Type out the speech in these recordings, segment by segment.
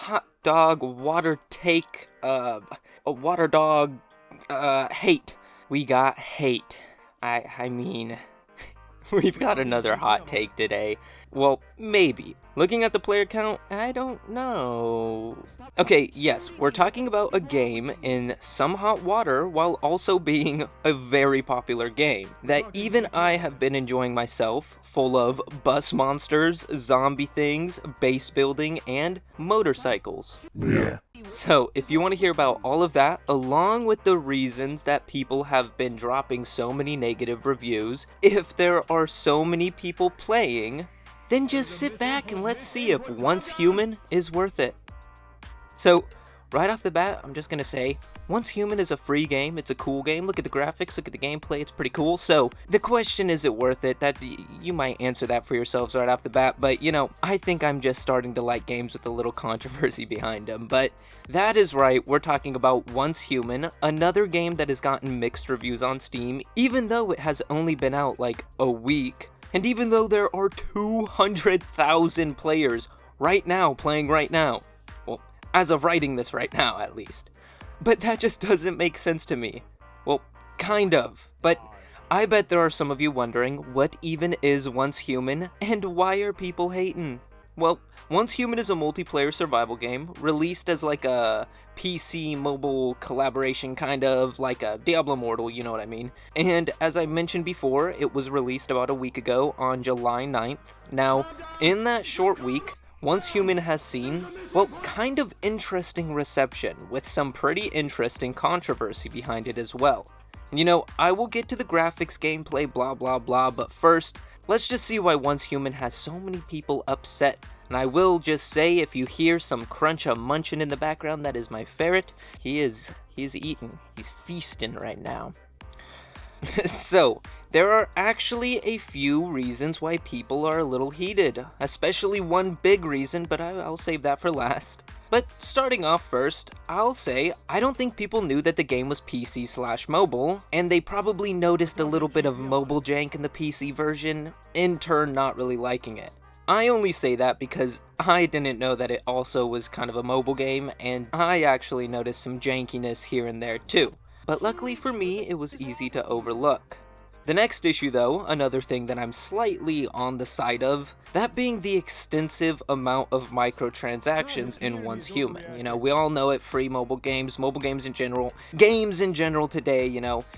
hot dog water take, a water dog, hate. We got hate. I mean, we've got another hot take today. Well, maybe. Looking at the player count, I don't know. Okay, yes, we're talking about a game in some hot water while also being a very popular game that even I have been enjoying myself, full of bus monsters, zombie things, base building, and motorcycles. Yeah. So, if you want to hear about all of that, along with the reasons that people have been dropping so many negative reviews, if there are so many people playing, then just sit back and let's see if Once Human is worth it. So, right off the bat, I'm just gonna say, Once Human is a free game, it's a cool game, look at the graphics, look at the gameplay, it's pretty cool. So, the question, is it worth it? That you might answer that for yourselves right off the bat, but I think I'm just starting to like games with a little controversy behind them. But that is right, we're talking about Once Human, another game that has gotten mixed reviews on Steam, even though it has only been out like a week. And even though there are 200,000 players right now playing right now. Well, as of writing this right now, at least. But that just doesn't make sense to me. Well, kind of. But I bet there are some of you wondering, what even is Once Human, and why are people hating? Well, Once Human is a multiplayer survival game, released as like a PC mobile collaboration, kind of like a Diablo Immortal, you know what I mean. And as I mentioned before, it was released about a week ago on July 9th. Now, in that short week, Once Human has seen, well, kind of interesting reception, with some pretty interesting controversy behind it as well. And I will get to the graphics, gameplay, blah blah blah, but first, let's just see why Once Human has so many people upset. And I will just say, if you hear some crunch munching in the background, that is my ferret. He's eating. He's feasting right now. So, there are actually a few reasons why people are a little heated. Especially one big reason, but I'll save that for last. But starting off first, I'll say I don't think people knew that the game was PC/mobile, and they probably noticed a little bit of mobile jank in the PC version, in turn not really liking it. I only say that because I didn't know that it also was kind of a mobile game, and I actually noticed some jankiness here and there too. But luckily for me, it was easy to overlook. The next issue though, another thing that I'm slightly on the side of, that being the extensive amount of microtransactions in Once Human. We all know it, free mobile games in general, games in general today,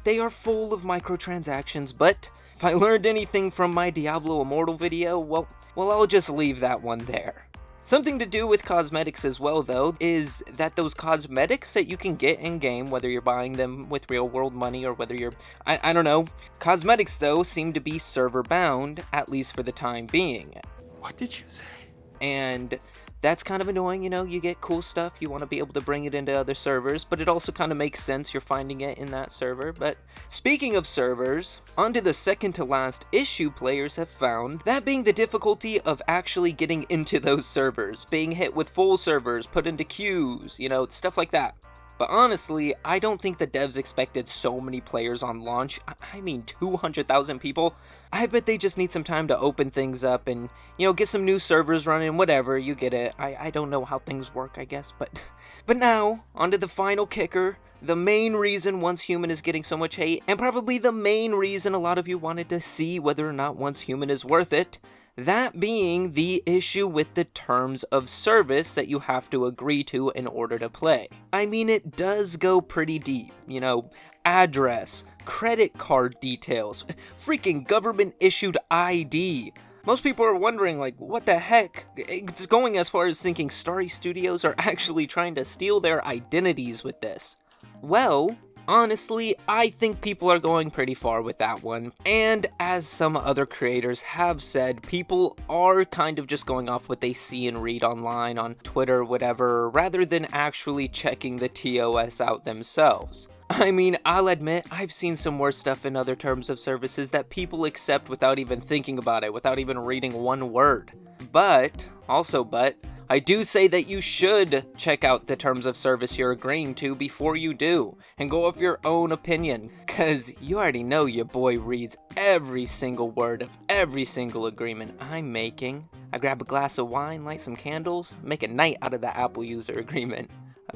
they are full of microtransactions, but if I learned anything from my Diablo Immortal video, well, I'll just leave that one there. Something to do with cosmetics as well, though, is that those cosmetics that you can get in-game, whether you're buying them with real-world money or whether you're, I don't know, cosmetics, though, seem to be server-bound, at least for the time being. What did you say? And that's kind of annoying, you get cool stuff, you want to be able to bring it into other servers, but it also kind of makes sense you're finding it in that server. But speaking of servers, onto the second to last issue players have found, that being the difficulty of actually getting into those servers, being hit with full servers, put into queues, stuff like that. But honestly, I don't think the devs expected so many players on launch. I mean 200,000 people. I bet they just need some time to open things up and, get some new servers running, whatever, you get it. I don't know how things work, I guess, but now, onto the final kicker, the main reason Once Human is getting so much hate, and probably the main reason a lot of you wanted to see whether or not Once Human is worth it. That being the issue with the terms of service that you have to agree to in order to play. I mean, it does go pretty deep, address, credit card details, freaking government issued ID. Most people are wondering, what the heck? It's going as far as thinking Starry Studios are actually trying to steal their identities with this. Well, honestly, I think people are going pretty far with that one, and as some other creators have said, people are kind of just going off what they see and read online, on Twitter, whatever, rather than actually checking the TOS out themselves. I mean, I'll admit, I've seen some worse stuff in other terms of services that people accept without even thinking about it, without even reading one word. But I do say that you should check out the terms of service you're agreeing to before you do, and go off your own opinion, cause you already know your boy reads every single word of every single agreement I'm making. I grab a glass of wine, light some candles, make a night out of the Apple user agreement.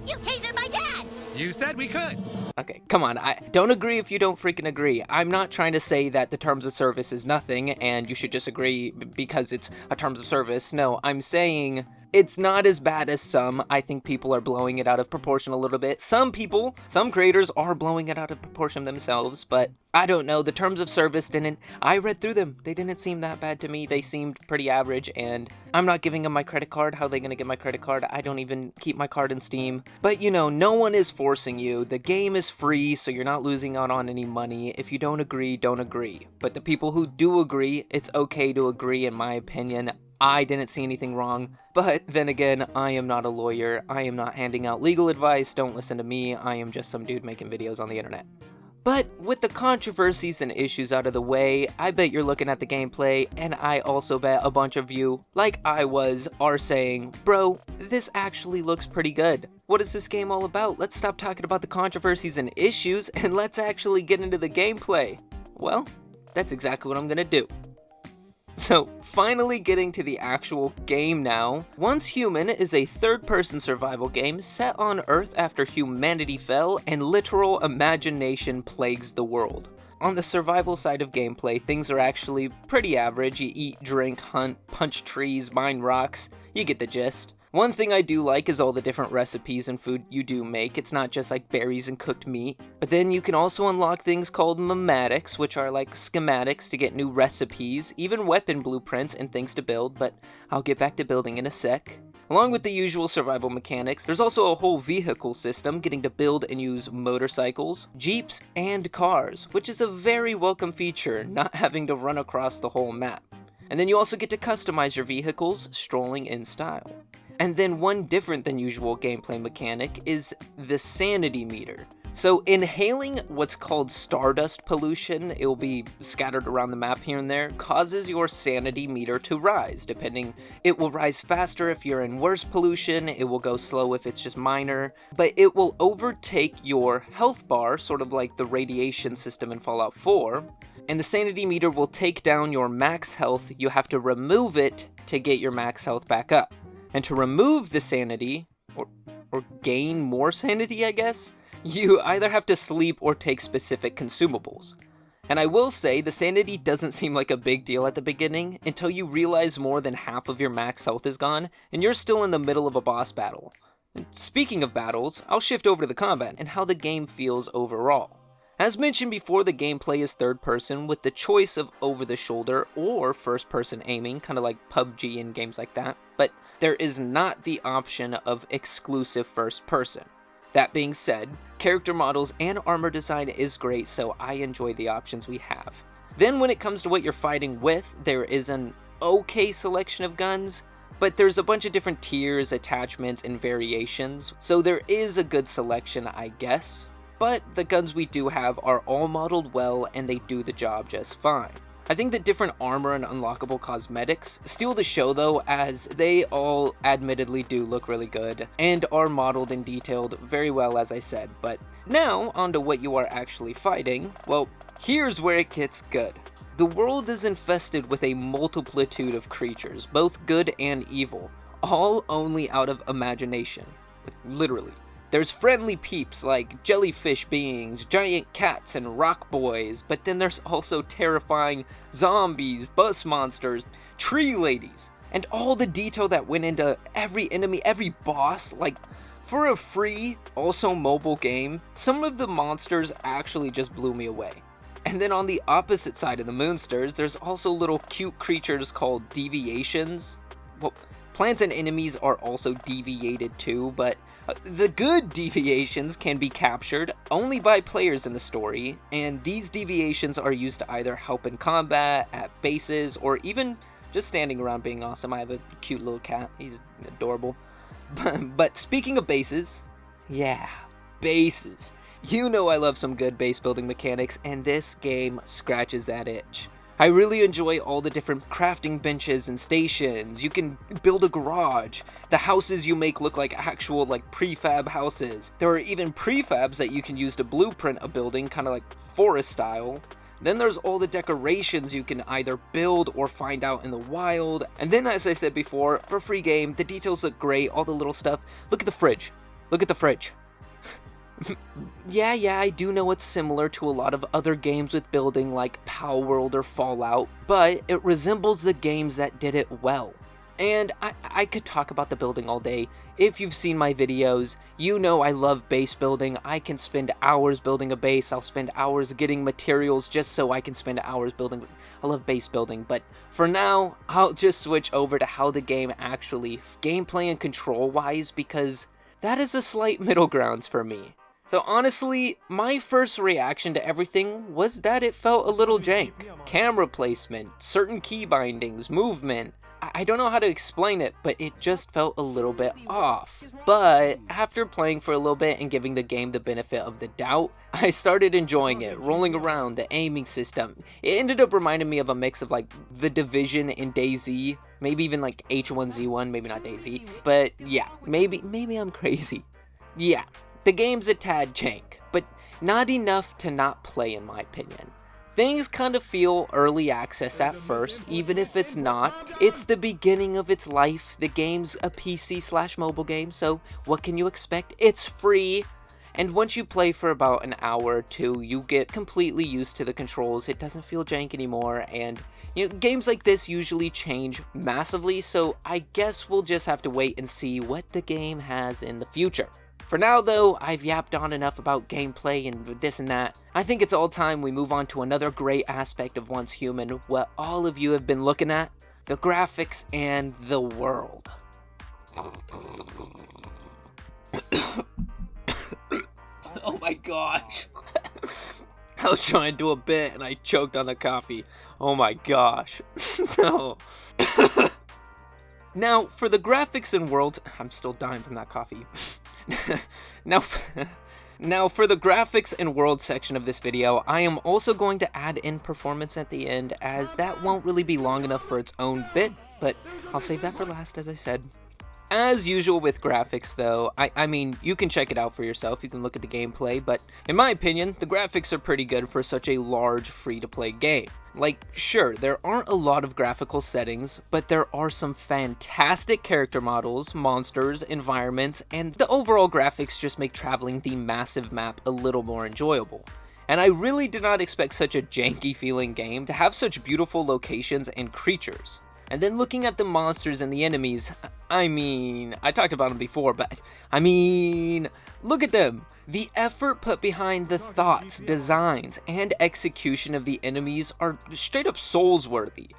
You tasered my dad! You said we could! Okay, come on, I don't agree if you don't freaking agree. I'm not trying to say that the terms of service is nothing and you should just agree because it's a terms of service. No, I'm saying it's not as bad as some. I think people are blowing it out of proportion a little bit. Some creators are blowing it out of proportion themselves, but I don't know. The terms of service I read through them. They didn't seem that bad to me. They seemed pretty average, and I'm not giving them my credit card. How are they gonna get my credit card? I don't even keep my card in Steam. But you know, no one is forcing you. The game is free, so you're not losing out on any money. If you don't agree, don't agree. But the people who do agree, it's okay to agree in my opinion. I didn't see anything wrong, but then again, I am not a lawyer. I am not handing out legal advice. Don't listen to me. I am just some dude making videos on the internet. But with the controversies and issues out of the way, I bet you're looking at the gameplay, and I also bet a bunch of you, like I was, are saying, bro, this actually looks pretty good. What is this game all about? Let's stop talking about the controversies and issues, and let's actually get into the gameplay. Well, that's exactly what I'm gonna do. So, finally getting to the actual game now. Once Human is a third-person survival game set on Earth after humanity fell and literal imagination plagues the world. On the survival side of gameplay, things are actually pretty average. You eat, drink, hunt, punch trees, mine rocks, you get the gist. One thing I do like is all the different recipes and food you do make. It's not just like berries and cooked meat. But then you can also unlock things called mematics, which are like schematics to get new recipes, even weapon blueprints and things to build, but I'll get back to building in a sec. Along with the usual survival mechanics, there's also a whole vehicle system, getting to build and use motorcycles, jeeps, and cars, which is a very welcome feature, not having to run across the whole map. And then you also get to customize your vehicles, strolling in style. And then one different than usual gameplay mechanic is the sanity meter. So inhaling what's called stardust pollution, it will be scattered around the map here and there, causes your sanity meter to rise. It will rise faster if you're in worse pollution, it will go slow if it's just minor, but it will overtake your health bar, sort of like the radiation system in Fallout 4, and the sanity meter will take down your max health. You have to remove it to get your max health back up. And to remove the sanity, or gain more sanity, I guess, you either have to sleep or take specific consumables. And I will say, the sanity doesn't seem like a big deal at the beginning, until you realize more than half of your max health is gone, and you're still in the middle of a boss battle. And speaking of battles, I'll shift over to the combat, and how the game feels overall. As mentioned before, the gameplay is third person, with the choice of over the shoulder or first person aiming, kind of like PUBG and games like that, but there is not the option of exclusive first person. That being said, character models and armor design is great, so I enjoy the options we have. Then when it comes to what you're fighting with, there is an okay selection of guns, but there's a bunch of different tiers, attachments, and variations, so there is a good selection, I guess. But the guns we do have are all modeled well, and they do the job just fine. I think that different armor and unlockable cosmetics steal the show though, as they all admittedly do look really good, and are modeled and detailed very well, as I said. But now, onto what you are actually fighting. Well, here's where it gets good. The world is infested with a multitude of creatures, both good and evil, all only out of imagination. Literally. There's friendly peeps like jellyfish beings, giant cats, and rock boys, but then there's also terrifying zombies, bus monsters, tree ladies, and all the detail that went into every enemy, every boss. Like, for a free, also mobile game, some of the monsters actually just blew me away. And then on the opposite side of the Moonsters, there's also little cute creatures called deviations. Well, plants and enemies are also deviated too, but the good deviations can be captured only by players in the story, and these deviations are used to either help in combat, at bases, or even just standing around being awesome. I have a cute little cat, he's adorable. But speaking of bases, yeah, bases. You know I love some good base building mechanics, and this game scratches that itch. I really enjoy all the different crafting benches and stations. You can build a garage. The houses you make look like actual prefab houses. There are even prefabs that you can use to blueprint a building, kind of like forest style. Then there's all the decorations you can either build or find out in the wild. And then, as I said before, for a free game, the details look great, all the little stuff. Look at the fridge. Look at the fridge. Yeah, I do know it's similar to a lot of other games with building like Power World or Fallout, but it resembles the games that did it well. And I could talk about the building all day. If you've seen my videos, you know I love base building. I can spend hours building a base. I'll spend hours getting materials just so I can spend hours building. I love base building, but for now, I'll just switch over to how the game actually, gameplay and control-wise, because that is a slight middle grounds for me. So honestly, my first reaction to everything was that it felt a little jank. Camera placement, certain key bindings, movement. I don't know how to explain it, but it just felt a little bit off. But after playing for a little bit and giving the game the benefit of the doubt, I started enjoying it, rolling around, the aiming system. It ended up reminding me of a mix of like The Division and DayZ, maybe even like H1Z1, maybe not DayZ, but yeah, maybe I'm crazy. Yeah, the game's a tad jank, but not enough to not play in my opinion. Things kind of feel early access at first, even if it's not. It's the beginning of its life. The game's a PC/mobile game, so what can you expect? It's free. And once you play for about an hour or two, you get completely used to the controls. It doesn't feel jank anymore, and games like this usually change massively, so I guess we'll just have to wait and see what the game has in the future. For now though, I've yapped on enough about gameplay and this and that. I think it's all time we move on to another great aspect of Once Human, what all of you have been looking at, the graphics and the world. Oh my gosh. I was trying to do a bit and I choked on the coffee. Oh my gosh. No. Now, for the graphics and world, I'm still dying from that coffee. Now for the graphics and world section of this video, I am also going to add in performance at the end, as that won't really be long enough for its own bit, but I'll save that for last, as I said. As usual with graphics though, I mean, you can check it out for yourself, you can look at the gameplay, but in my opinion, the graphics are pretty good for such a large free-to-play game. Like, sure, there aren't a lot of graphical settings, but there are some fantastic character models, monsters, environments, and the overall graphics just make traveling the massive map a little more enjoyable. And I really did not expect such a janky feeling game to have such beautiful locations and creatures. And then looking at the monsters and the enemies, I mean, I talked about them before, but I mean, look at them. The effort put behind the thoughts, designs, and execution of the enemies are straight up Souls-worthy.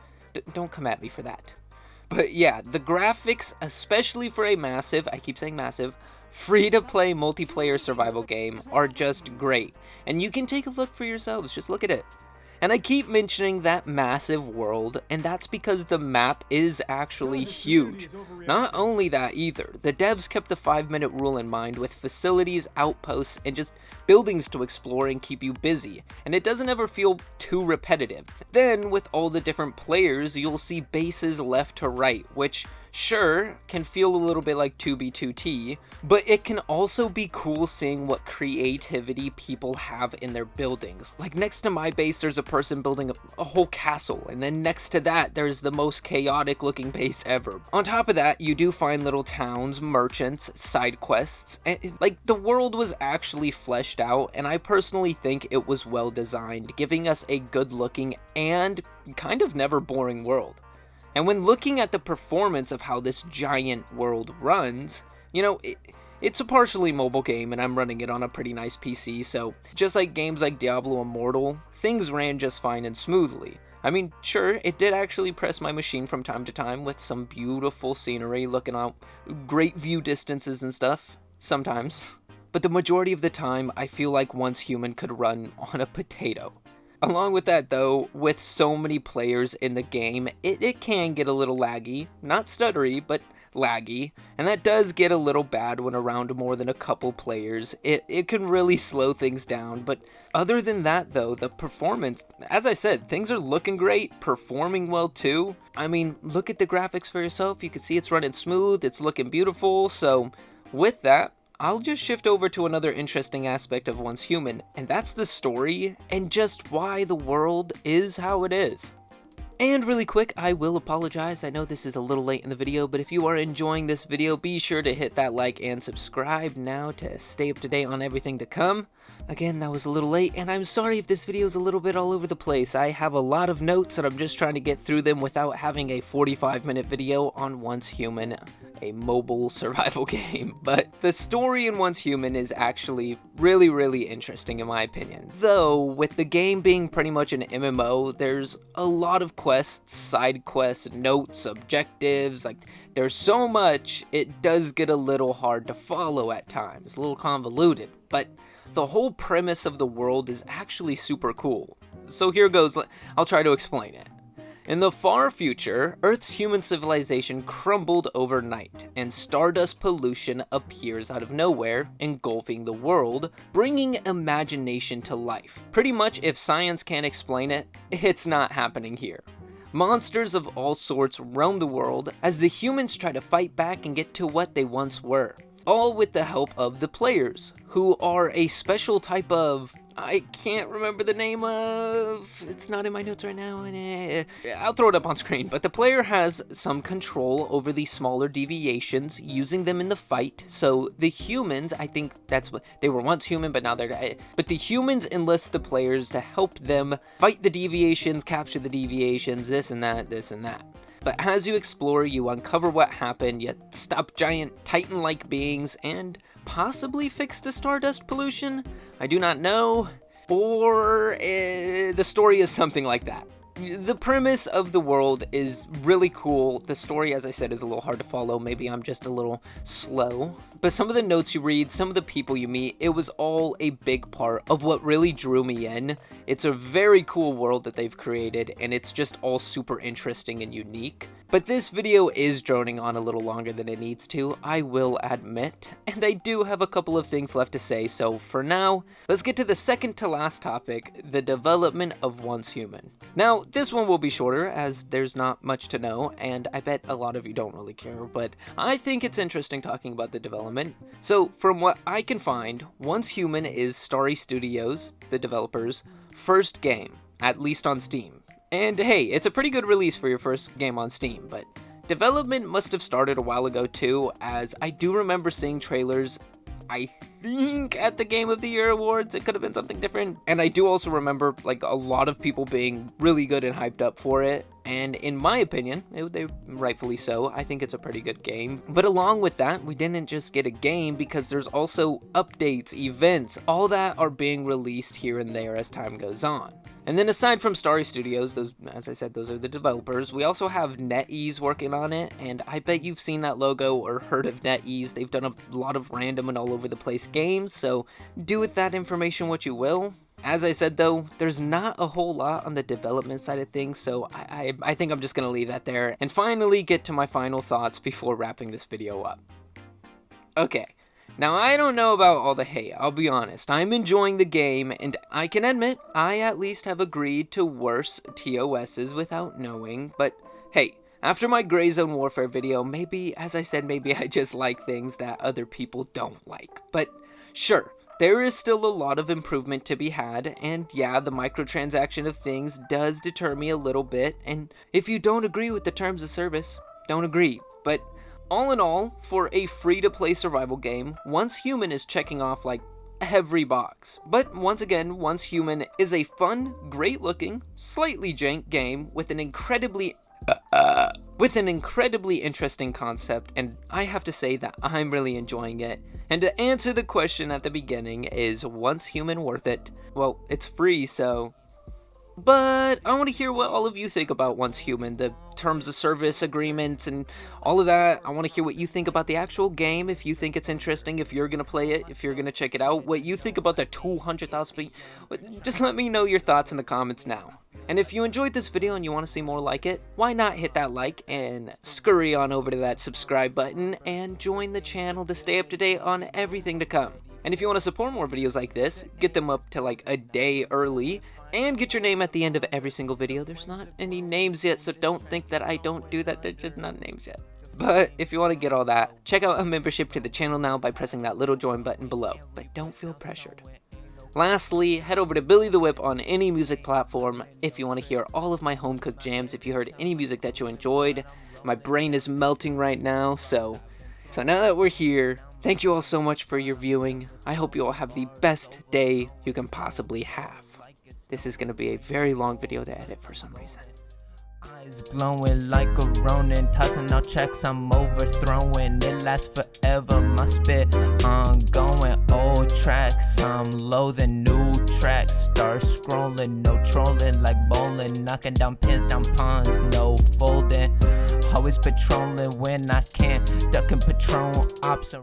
Don't come at me for that. But yeah, the graphics, especially for a massive, I keep saying massive, free-to-play multiplayer survival game are just great. And you can take a look for yourselves, just look at it. And I keep mentioning that massive world, and that's because the map is actually huge. Not only that either, the devs kept the 5-minute rule in mind with facilities, outposts, and just buildings to explore and keep you busy, and it doesn't ever feel too repetitive. Then, with all the different players, you'll see bases left to right, which sure, can feel a little bit like 2B2T, but it can also be cool seeing what creativity people have in their buildings. Like next to my base, there's a person building a whole castle, and then next to that, there's the most chaotic looking base ever. On top of that, you do find little towns, merchants, side quests, and like the world was actually fleshed out, and I personally think it was well designed, giving us a good looking and kind of never boring world. And when looking at the performance of how this giant world runs, it's a partially mobile game and I'm running it on a pretty nice PC, so just like games like Diablo Immortal, things ran just fine and smoothly. I mean, sure, it did actually press my machine from time to time with some beautiful scenery looking out, great view distances and stuff, sometimes. But the majority of the time, I feel like Once Human could run on a potato. Along with that though, with so many players in the game, it can get a little laggy, not stuttery, but laggy, and that does get a little bad when around more than a couple players. It can really slow things down, but other than that though, the performance, as I said, things are looking great, performing well too. I mean, look at the graphics for yourself. You can see it's running smooth, it's looking beautiful. So with that, I'll just shift over to another interesting aspect of Once Human, and that's the story and just why the world is how it is. And really quick, I will apologize, I know this is a little late in the video, but if you are enjoying this video, be sure to hit that like and subscribe now to stay up to date on everything to come. Again, that was a little late, and I'm sorry if this video is a little bit all over the place. I have a lot of notes and I'm just trying to get through them without having a 45-minute video on Once Human, a mobile survival game. But the story in Once Human is actually really interesting in my opinion. Though, with the game being pretty much an MMO, there's a lot of quests, side quests, notes, objectives, like there's so much, it does get a little hard to follow at times, a little convoluted, but the whole premise of the world is actually super cool. So here goes, I'll try to explain it. In the far future, Earth's human civilization crumbled overnight, and stardust pollution appears out of nowhere, engulfing the world, bringing imagination to life. Pretty much, if science can't explain it, it's not happening here. Monsters of all sorts roam the world as the humans try to fight back and get to what they once were. All with the help of the players, who are a special type of, I can't remember the name of, it's not in my notes right now, I'll throw it up on screen, but the player has some control over the smaller deviations, using them in the fight. So the humans, I think that's what, they were once human, but now but the humans enlist the players to help them fight the deviations, capture the deviations, this and that. But as you explore, you uncover what happened, you stop giant Titan-like beings, and possibly fix the stardust pollution? I do not know. Or the story is something like that. The premise of the world is really cool. The story, as I said, is a little hard to follow. Maybe I'm just a little slow. But some of the notes you read, some of the people you meet, it was all a big part of what really drew me in. It's a very cool world that they've created, and it's just all super interesting and unique. But this video is droning on a little longer than it needs to, I will admit, and I do have a couple of things left to say, so for now, let's get to the second to last topic, the development of Once Human. Now, this one will be shorter, as there's not much to know, and I bet a lot of you don't really care, but I think it's interesting talking about the development. So, from what I can find, Once Human is Starry Studios, the developers, first game, at least on Steam. And hey, it's a pretty good release for your first game on Steam, but development must have started a while ago too, as I do remember seeing trailers, I think at the Game of the Year Awards. It could have been something different. And I do also remember like a lot of people being really good and hyped up for it. And in my opinion, they rightfully so, I think it's a pretty good game. But along with that, we didn't just get a game, because there's also updates, events, all that are being released here and there as time goes on. And then aside from Starry Studios, those, as I said, those are the developers, we also have NetEase working on it, and I bet you've seen that logo or heard of NetEase. They've done a lot of random and all over the place games, so do with that information what you will. As I said though, there's not a whole lot on the development side of things, so I think I'm just going to leave that there, and finally get to my final thoughts before wrapping this video up. Okay. Now, I don't know about all the hate, I'll be honest. I'm enjoying the game, and I can admit, I at least have agreed to worse TOSs without knowing, but hey, after my Gray Zone Warfare video, maybe, as I said, maybe I just like things that other people don't like. But sure, there is still a lot of improvement to be had, and yeah, the microtransaction of things does deter me a little bit, and if you don't agree with the terms of service, don't agree, but all in all, for a free-to-play survival game, Once Human is checking off like every box. But once again, Once Human is a fun, great-looking, slightly jank game with an incredibly interesting concept, and I have to say that I'm really enjoying it. And to answer the question at the beginning, is Once Human worth it? Well, it's free, so... But I want to hear what all of you think about Once Human, the terms of service agreements and all of that. I want to hear what you think about the actual game, if you think it's interesting, if you're going to play it, if you're going to check it out, what you think about the 200,000 people. Just let me know your thoughts in the comments now. And if you enjoyed this video and you want to see more like it, why not hit that like and scurry on over to that subscribe button and join the channel to stay up to date on everything to come. And if you want to support more videos like this, get them up to like a day early, and get your name at the end of every single video. There's not any names yet, so don't think that I don't do that. There's just not names yet. But if you want to get all that, check out a membership to the channel now by pressing that little join button below. But don't feel pressured. Lastly, head over to BillyTheWhip on any music platform if you want to hear all of my home-cooked jams. If you heard any music that you enjoyed, my brain is melting right now, so now that we're here, thank you all so much for your viewing. I hope you all have the best day you can possibly have. This is going to be a very long video to edit for some reason. Eyes glowing like a Ronin, tossing out checks I'm overthrowing. It lasts forever, my spit ongoing. Old tracks, I'm loathing new tracks. Start scrolling, no trolling like bowling. Knocking down pins, down pawns, no folding. Always patrolling when I can, ducking Patron ops.